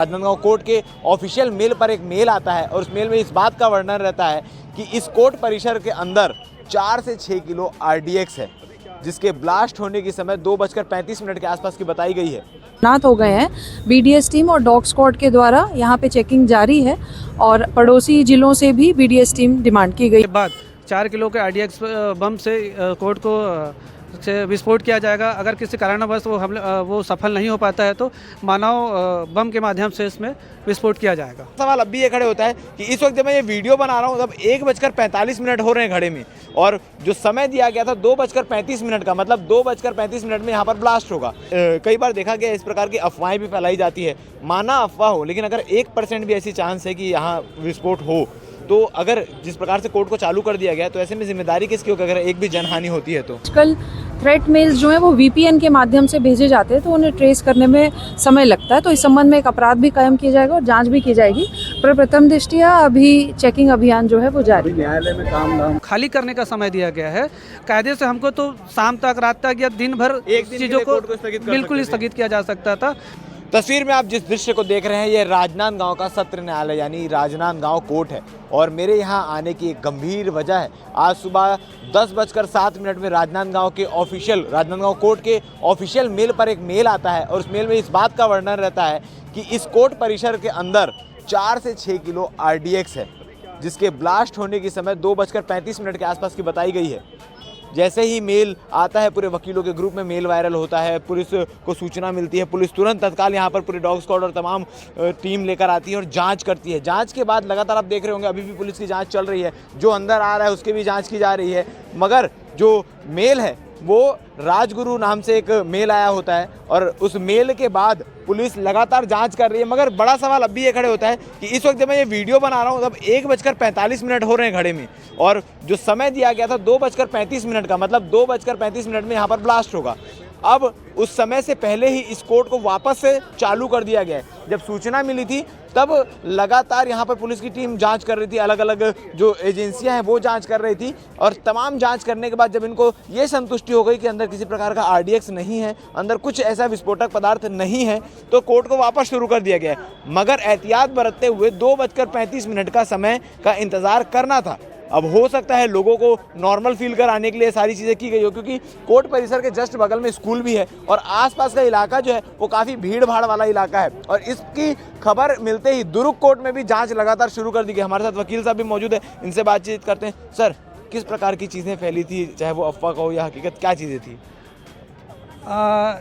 Rajnandgaon court के official mail पर एक मेल आता है और उस मेल में इस बात का वर्णन रहता है कि इस कोर्ट परिसर के अंदर 4 से 6 किलो RDX है, जिसके ब्लास्ट होने की समय 2:35 के आसपास की बताई गई है। तैनात हो गए हैं BDS टीम और डॉग स्क्वाड के द्वारा। यहाँ पे चेकिंग जारी है और पड़ोसी जिलों से भी BDS टीम डिमांड की गई। बाद 4 किलो के RDX बम से कोर्ट को से विस्फोट किया जाएगा। अगर किसी कारणवश वो सफल नहीं हो पाता है तो मानव बम के माध्यम से इसमें विस्फोट किया जाएगा। सवाल अब भी ये खड़े होता है कि इस वक्त जब मैं ये वीडियो बना रहा हूँ तब 1:45 हो रहे हैं घड़ी में, और जो समय दिया गया था 2:35 का, मतलब 2:35 में यहाँ पर ब्लास्ट होगा। कई बार देखा गया इस प्रकार की अफवाहें भी फैलाई जाती है, माना अफवाह हो, लेकिन अगर 1% भी ऐसी चांस है कि यहाँ विस्फोट हो, तो अगर जिस प्रकार से कोर्ट को चालू कर दिया गया है तो ऐसे में जिम्मेदारी किसकी होगी अगर एक भी जनहानि होती है तो? आजकल थ्रेट मेल्स जो हैं वो VPN के माध्यम से भेजे जाते हैं, तो उन्हें ट्रेस करने में समय लगता है। तो इस संबंध में एक अपराध भी कायम किया जाएगा और जांच भी की जाएगी। पर प्रथम दृष्टया अभी चेकिंग अभियान जो है वो जारी है। न्यायालय में काम खाली करने का समय दिया गया है। कायदे से हमको तो शाम तक, रात तक या दिन भर चीज़ों को बिल्कुल स्थगित किया जा सकता था। तस्वीर में आप जिस दृश्य को देख रहे हैं ये राजनांदगांव का सत्र न्यायालय यानी राजनांदगांव कोर्ट है, और मेरे यहाँ आने की एक गंभीर वजह है। आज सुबह 10:07 में राजनांदगांव कोर्ट के ऑफिशियल मेल पर एक मेल आता है और उस मेल में इस बात का वर्णन रहता है कि इस कोर्ट परिसर के अंदर 4 से 6 किलो RDX है, जिसके ब्लास्ट होने की समय 2:35 के आसपास की बताई गई है। जैसे ही मेल आता है पूरे वकीलों के ग्रुप में मेल वायरल होता है, पुलिस को सूचना मिलती है, पुलिस तुरंत तत्काल यहाँ पर पूरे डॉग स्क्वाड और तमाम टीम लेकर आती है और जांच करती है। जांच के बाद लगातार आप देख रहे होंगे अभी भी पुलिस की जांच चल रही है, जो अंदर आ रहा है उसकी भी जांच की जा रही है। मगर जो मेल है वो राजगुरु नाम से एक मेल आया होता है और उस मेल के बाद पुलिस लगातार जांच कर रही है। मगर बड़ा सवाल अब भी ये खड़े होता है कि इस वक्त जब मैं ये वीडियो बना रहा हूँ तब 1:45 हो रहे हैं घड़ी में, और जो समय दिया गया था 2:35 का, मतलब 2:35 में यहाँ पर ब्लास्ट होगा। अब उस समय से पहले ही इस कोर्ट को वापस से चालू कर दिया गया है। जब सूचना मिली थी तब लगातार यहाँ पर पुलिस की टीम जांच कर रही थी, अलग अलग जो एजेंसियां हैं वो जांच कर रही थी, और तमाम जांच करने के बाद जब इनको ये संतुष्टि हो गई कि अंदर किसी प्रकार का RDX नहीं है, अंदर कुछ ऐसा विस्फोटक पदार्थ नहीं है, तो कोर्ट को वापस शुरू कर दिया गया है। मगर एहतियात बरतते हुए 2:35 का समय का इंतज़ार करना था। अब हो सकता है लोगों को नॉर्मल फील कराने के लिए सारी चीज़ें की गई हो, क्योंकि कोर्ट परिसर के जस्ट बगल में स्कूल भी है और आसपास का इलाका जो है वो काफ़ी भीड़ भाड़ वाला इलाका है, और इसकी खबर मिलते ही दुरुक कोर्ट में भी जांच लगातार शुरू कर दी गई। हमारे साथ वकील साहब भी मौजूद है, इनसे बातचीत करते हैं। सर, किस प्रकार की चीज़ें फैली थी, चाहे वो अफवाह का हो या हकीकत, क्या चीज़ें थी?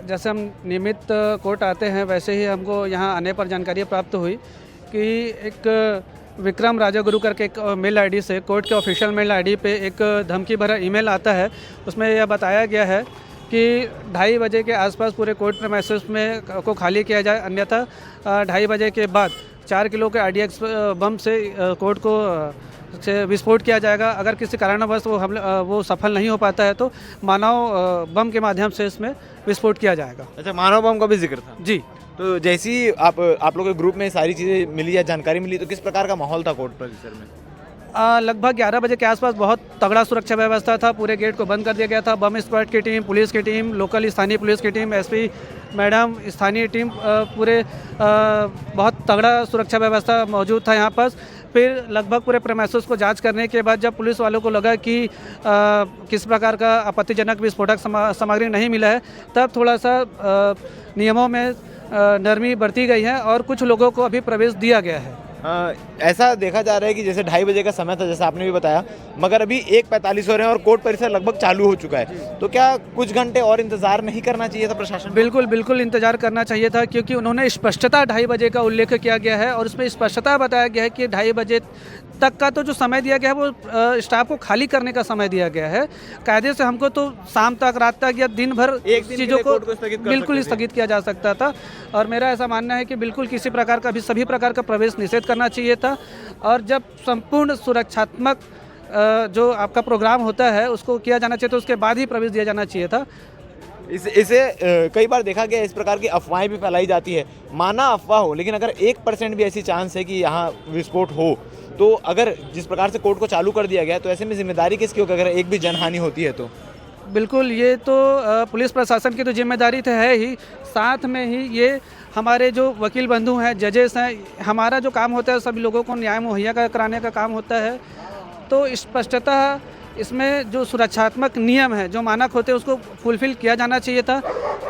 जैसे हम नियमित कोर्ट आते हैं वैसे ही हमको यहाँ आने पर जानकारी प्राप्त हुई कि एक विक्रम राजागुरु करके एक मेल आईडी से कोर्ट के ऑफिशियल मेल आईडी पे एक धमकी भरा ईमेल आता है। उसमें यह बताया गया है कि 2:30 बजे के आसपास पूरे कोर्ट प्रीमाइसेस में को खाली किया जाए, अन्यथा 2:30 बजे के बाद 4 किलो के RDX बम से कोर्ट को से विस्फोट किया जाएगा। अगर किसी कारणवश वो सफल नहीं हो पाता है तो मानव बम के माध्यम से इसमें विस्फोट किया जाएगा। अच्छा, मानव बम का भी जिक्र था जी। तो जैसी आप लोगों के ग्रुप में सारी चीज़ें मिली या जानकारी मिली, तो किस प्रकार का माहौल था कोर्ट परिसर में? लगभग 11 बजे के आसपास बहुत तगड़ा सुरक्षा व्यवस्था था। पूरे गेट को बंद कर दिया गया था। बम स्क्वाड की टीम, पुलिस की टीम, लोकल स्थानीय पुलिस की टीम, SP मैडम, स्थानीय टीम, पूरे बहुत तगड़ा सुरक्षा व्यवस्था मौजूद था यहाँ पर। फिर लगभग पूरे प्रीमाइसेस को जांच करने के बाद जब पुलिस वालों को लगा कि किस प्रकार का आपत्तिजनक विस्फोटक सामग्री नहीं मिला है, तब थोड़ा सा नियमों में नरमी बरती गई है और कुछ लोगों को अभी प्रवेश दिया गया है। ऐसा देखा जा रहा है कि जैसे 2:30 बजे का समय था, जैसा आपने भी बताया, मगर अभी 1:45 हो रहे हैं और कोर्ट परिसर लगभग चालू हो चुका है, तो क्या कुछ घंटे और इंतजार नहीं करना चाहिए था प्रशासन? बिल्कुल इंतजार करना चाहिए था, क्योंकि उन्होंने स्पष्टता 2:30 बजे का उल्लेख किया गया है और उसमें स्पष्टता बताया गया है कि 2:30 बजे तक का तो जो समय दिया गया है वो स्टाफ को खाली करने का समय दिया गया है। कायदे से हमको तो शाम तक, रात तक या दिन भर चीज़ों को बिल्कुल स्थगित किया जा सकता था, और मेरा ऐसा मानना है कि बिल्कुल किसी प्रकार का भी सभी प्रकार का प्रवेश निषेध करना चाहिए था। और जब संपूर्ण सुरक्षात्मक जो आपका प्रोग्राम होता है उसको किया जाना चाहिए, तो उसके बाद ही प्रवेश दिया जाना चाहिए था। इसे कई बार देखा गया इस प्रकार की अफवाहें भी फैलाई जाती है, माना अफवाह हो, लेकिन अगर 1% भी ऐसी चांस है कि यहाँ विस्फोट हो, तो अगर जिस प्रकार से कोर्ट को चालू कर दिया गया तो ऐसे में जिम्मेदारी किसकी होगी अगर एक भी जनहानि होती है तो? बिल्कुल, ये तो पुलिस प्रशासन की तो जिम्मेदारी तो है ही, साथ में ही ये हमारे जो वकील बंधु हैं, जजेस हैं, हमारा जो काम होता है सभी लोगों को न्याय मुहैया कराने का काम होता है। तो स्पष्टतः इसमें जो सुरक्षात्मक नियम है, जो मानक होते हैं, उसको फुलफिल किया जाना चाहिए था,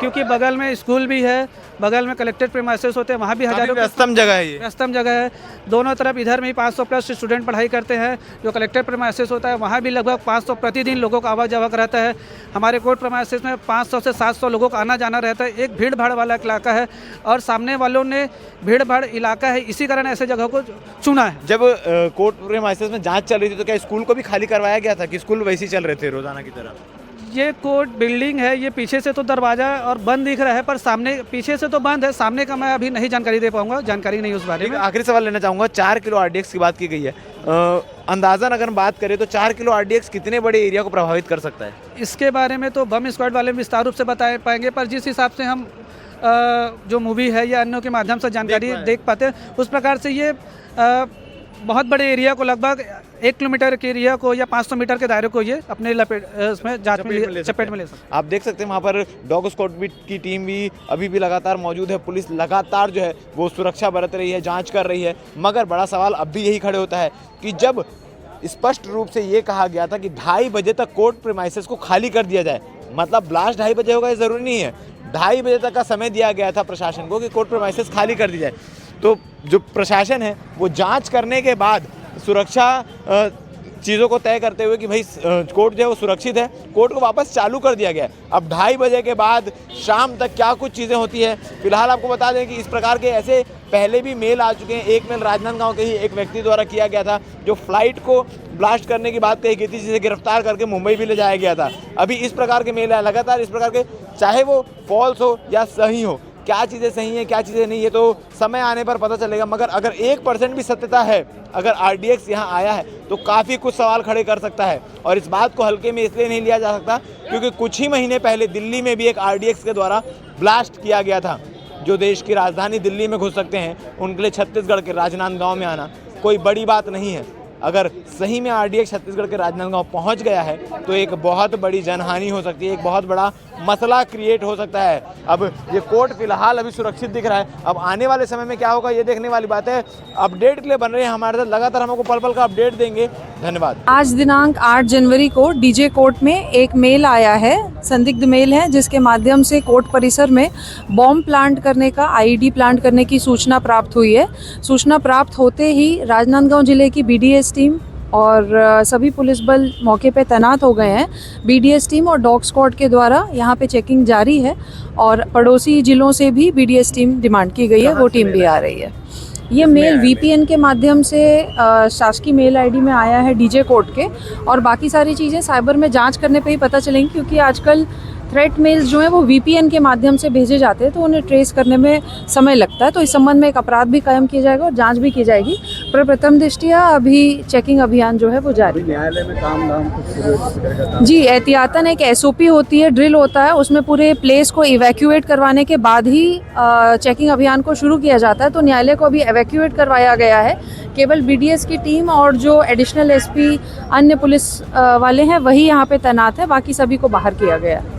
क्योंकि बगल में स्कूल भी है, बगल में कलेक्टेड प्रीमाइसेस होते हैं, वहाँ भी हज़ारों व्यस्तम जगह है ये। व्यस्तम जगह है। दोनों तरफ इधर में ही 500 प्लस स्टूडेंट पढ़ाई करते हैं, जो कलेक्टेड प्रीमाइसेस होता है वहाँ भी लगभग 500 प्रतिदिन लोगों का आवाजाही रहता है। हमारे कोर्ट प्रीमाइसेस में 500 से 700 लोगों का आना जाना रहता है। एक भीड़ भाड़ वाला इलाका है और सामने वालों ने भीड़ भाड़ इलाका है, इसी कारण ऐसे जगह को चुना है। जब कोर्ट प्रीमाइसेस में जांच चल रही थी तो क्या स्कूल को भी खाली करवाया गया था कि स्कूल वैसे ही चल रहे थे रोजाना की तरह? ये कोर्ट बिल्डिंग है, ये पीछे से तो दरवाज़ा और बंद दिख रहा है, पर सामने पीछे से तो बंद है, सामने का मैं अभी नहीं जानकारी दे पाऊंगा, जानकारी नहीं उस बारे में। आखिरी सवाल लेना चाहूँगा, 4 किलो आरडीएक्स की बात की गई है, अंदाज़न अगर बात करें तो 4 किलो आरडीएक्स कितने बड़े एरिया को प्रभावित कर सकता है? इसके बारे में तो बम स्क्वाड वाले विस्तार रूप से बता पाएंगे, पर जिस हिसाब से हम जो मूवी है या अन्यों के माध्यम से जानकारी देख पाते हैं, उस प्रकार से ये बहुत बड़े एरिया को, लगभग 1 किलोमीटर के एरिया को या 500 मीटर के दायरे को ये अपने चपेट में ले सकते हैं। आप देख सकते हैं वहाँ पर डॉग स्क्वाड की टीम भी अभी भी लगातार मौजूद है। पुलिस लगातार जो है वो सुरक्षा बरत रही है, जांच कर रही है। मगर बड़ा सवाल अब भी यही खड़े होता है कि जब स्पष्ट रूप से ये कहा गया था कि 2:30 बजे तक कोर्ट प्रीमाइसेस को खाली कर दिया जाए, मतलब ब्लास्ट 2:30 बजे होगा ये ज़रूरी नहीं है, 2:30 बजे तक का समय दिया गया था प्रशासन को कि कोर्ट प्रीमाइसेस खाली कर दी जाए। तो जो प्रशासन है वो जांच करने के बाद सुरक्षा चीज़ों को तय करते हुए कि भाई कोर्ट जो है वो सुरक्षित है, कोर्ट को वापस चालू कर दिया गया है। अब 2:30 बजे के बाद शाम तक क्या कुछ चीज़ें होती हैं, फिलहाल आपको बता दें कि इस प्रकार के ऐसे पहले भी मेल आ चुके हैं। एक मेल राजनांदगांव के ही एक व्यक्ति द्वारा किया गया था, जो फ्लाइट को ब्लास्ट करने की बात कही गई थी, जिसे गिरफ्तार करके मुंबई भी ले जाया गया था। अभी इस प्रकार के मेल है, लगातार इस प्रकार के, चाहे वो फॉल्स हो या सही हो, क्या चीज़ें सही हैं क्या चीज़ें नहीं, ये तो समय आने पर पता चलेगा। मगर अगर 1% भी सत्यता है, अगर आरडीएक्स यहाँ आया है तो काफ़ी कुछ सवाल खड़े कर सकता है। और इस बात को हल्के में इसलिए नहीं लिया जा सकता क्योंकि कुछ ही महीने पहले दिल्ली में भी एक आरडीएक्स के द्वारा ब्लास्ट किया गया था। जो देश की राजधानी दिल्ली में घुस सकते हैं, उनके लिए छत्तीसगढ़ के राजनांदगांव में आना कोई बड़ी बात नहीं है। अगर सही में आरडीएक्स छत्तीसगढ़ के राजनांदगांव पहुंच गया है तो एक बहुत बड़ी जनहानि हो सकती है, एक बहुत बड़ा मसला क्रिएट हो सकता है। अब ये कोर्ट फिलहाल अभी सुरक्षित दिख रहा है, अब आने वाले समय में क्या होगा ये देखने वाली बात है। अपडेट के लिए बन रहे हैं हमारे साथ, लगातार हमको पल पल का अपडेट देंगे। धन्यवाद। आज दिनांक 8 जनवरी को डीजे कोर्ट में एक मेल आया है, संदिग्ध मेल है, जिसके माध्यम से कोर्ट परिसर में बॉम्ब प्लांट करने का, आईईडी प्लांट करने की सूचना प्राप्त हुई है। सूचना प्राप्त होते ही राजनांदगांव जिले की बीडीएस टीम और सभी पुलिस बल मौके पे तैनात हो गए हैं। बीडीएस टीम और डॉग स्क्वाड के द्वारा यहाँ पे चेकिंग जारी है और पड़ोसी जिलों से भी बीडीएस टीम डिमांड की गई है, वो टीम भी आ रही है। ये मेल वीपीएन के माध्यम से शासकीय मेल आईडी में आया है डीजे कोर्ट के, और बाकी सारी चीज़ें साइबर में जांच करने पे ही पता चलेंगी, क्योंकि आजकल थ्रेट मेल्स जो हैं वो वीपीएन के माध्यम से भेजे जाते हैं, तो उन्हें ट्रेस करने में समय लगता है। तो इस संबंध में एक अपराध भी कायम किया जाएगा और जांच भी की जाएगी। पर प्रथम दृष्टया अभी चेकिंग अभियान जो है वो जारी है। न्यायालय में काम धाम कुछ जी, एहतियातन एक एसओपी होती है, ड्रिल होता है, उसमें पूरे प्लेस को इवैक्यूएट करवाने के बाद ही चेकिंग अभियान को शुरू किया जाता है। तो न्यायालय को अभी इवैक्यूएट करवाया गया है, केवल बीडीएस की टीम और जो एडिशनल एसपी अन्य पुलिस वाले हैं वही यहाँ पे तैनात है, बाकी सभी को बाहर किया गया है।